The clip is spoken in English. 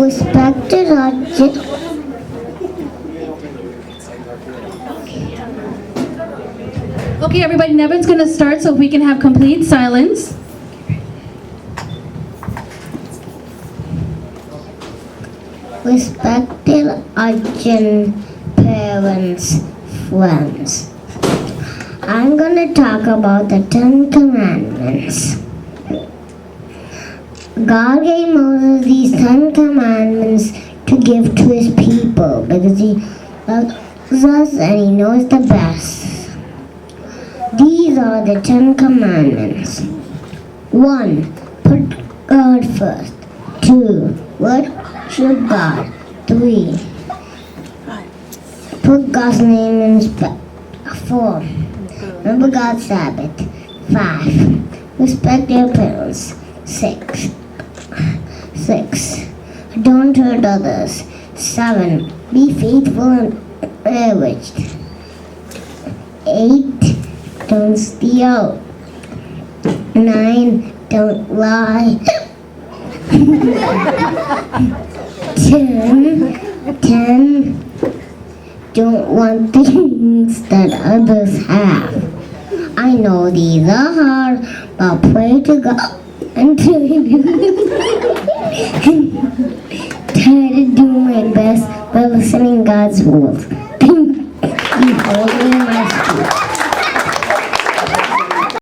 Respected Okay, everybody, Nevin's gonna start so if we can have complete silence. Respected Arjun parents, friends. I'm gonna talk about the Ten Commandments. God gave Moses these 10 commandments to give to his people because he loves us and he knows the best. These are the 10 commandments. 1. Put God first. 2. Worship God. 3. Put God's name in respect. 4. Remember God's Sabbath. 5. Respect your parents. 6. Don't hurt others. 7. Be faithful and marriage. 8. Don't steal. 9. Don't lie. 10. Don't want things that others have. I know these are hard, but pray to God and try to do my best by listening God's rules.